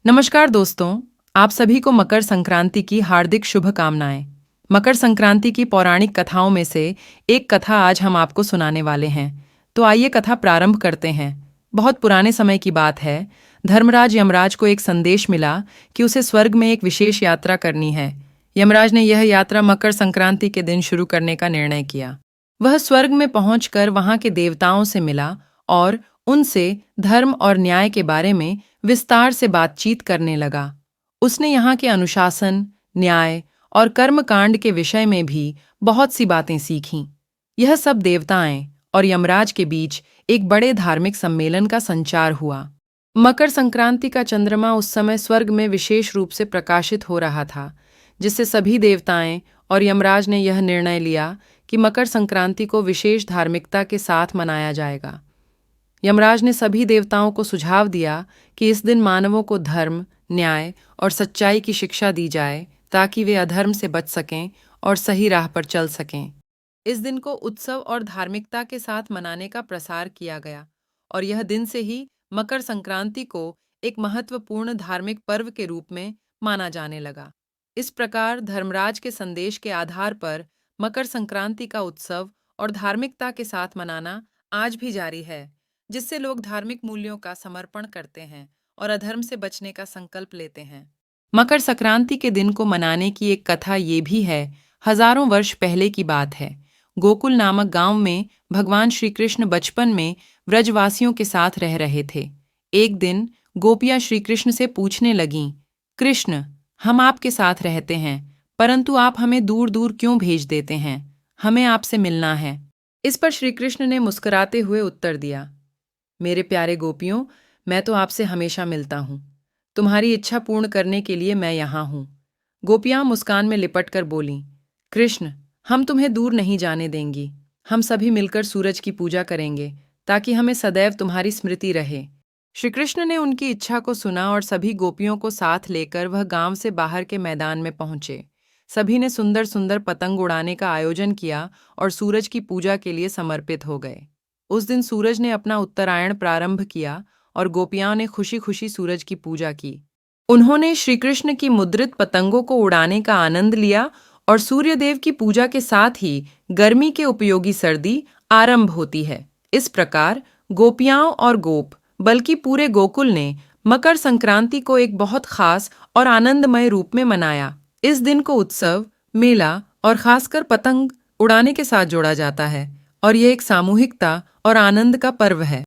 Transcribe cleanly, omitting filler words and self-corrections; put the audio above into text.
नमस्कार दोस्तों, आप सभी को मकर संक्रांति की हार्दिक शुभकामनाएं। मकर संक्रांति की पौराणिक कथाओं में से एक कथा आज हम आपको सुनाने वाले हैं। तो आइए कथा प्रारंभ करते हैं। बहुत पुराने समय की बात है। धर्मराज यमराज को एक संदेश मिला कि उसे स्वर्ग में एक विशेष यात्रा करनी है। यमराज ने यह यात्रा मकर संक्रांति के दिन शुरू करने का निर्णय किया। वह स्वर्ग में पहुंचकर वहां के देवताओं से मिला और उनसे धर्म और न्याय के बारे में विस्तार से बातचीत करने लगा। उसने यहाँ के अनुशासन, न्याय और कर्मकांड के विषय में भी बहुत सी बातें सीखीं। यह सब देवताएं और यमराज के बीच एक बड़े धार्मिक सम्मेलन का संचार हुआ। मकर संक्रांति का चंद्रमा उस समय स्वर्ग में विशेष रूप से प्रकाशित हो रहा था, जिससे सभी देवताएं और यमराज ने यह निर्णय लिया कि मकर संक्रांति को विशेष धार्मिकता के साथ मनाया जाएगा। यमराज ने सभी देवताओं को सुझाव दिया कि इस दिन मानवों को धर्म, न्याय और सच्चाई की शिक्षा दी जाए ताकि वे अधर्म से बच सकें और सही राह पर चल सकें। इस दिन को उत्सव और धार्मिकता के साथ मनाने का प्रसार किया गया और यह दिन से ही मकर संक्रांति को एक महत्वपूर्ण धार्मिक पर्व के रूप में माना जाने लगा। इस प्रकार धर्मराज के संदेश के आधार पर मकर संक्रांति का उत्सव और धार्मिकता के साथ मनाना आज भी जारी है, जिससे लोग धार्मिक मूल्यों का समर्पण करते हैं और अधर्म से बचने का संकल्प लेते हैं। मकर संक्रांति के दिन को मनाने की एक कथा ये भी है। हजारों वर्ष पहले की बात है। गोकुल नामक गांव में भगवान श्री कृष्ण बचपन में व्रजवासियों के साथ रह रहे थे। एक दिन गोपियां श्री कृष्ण से पूछने लगीं, कृष्ण, हम आपके साथ रहते हैं, परंतु आप हमें दूर दूर क्यों भेज देते हैं? हमें आपसे मिलना है। इस पर श्री कृष्ण ने मुस्कुराते हुए उत्तर दिया, मेरे प्यारे गोपियों, मैं तो आपसे हमेशा मिलता हूँ। तुम्हारी इच्छा पूर्ण करने के लिए मैं यहाँ हूँ। गोपियाँ मुस्कान में लिपटकर बोलीं, कृष्ण, हम तुम्हें दूर नहीं जाने देंगी। हम सभी मिलकर सूरज की पूजा करेंगे ताकि हमें सदैव तुम्हारी स्मृति रहे। श्री कृष्ण ने उनकी इच्छा को सुना और सभी गोपियों को साथ लेकर वह गांव से बाहर के मैदान में पहुंचे। सभी ने सुंदर सुंदर पतंग उड़ाने का आयोजन किया और सूरज की पूजा के लिए समर्पित हो गए। उस दिन सूरज ने अपना उत्तरायण प्रारंभ किया और गोपियां ने खुशी खुशी सूरज की पूजा की। उन्होंने श्री कृष्ण की मुद्रित पतंगों को उड़ाने का आनंद लिया और सूर्यदेव की पूजा के साथ ही गर्मी के उपयोगी सर्दी आरंभ होती है। इस प्रकार गोपियाओं और गोप, बल्कि पूरे गोकुल ने मकर संक्रांति को एक बहुत खास और आनंदमय रूप में मनाया। इस दिन को उत्सव, मेला और खासकर पतंग उड़ाने के साथ जोड़ा जाता है और यह एक सामूहिकता और आनंद का पर्व है।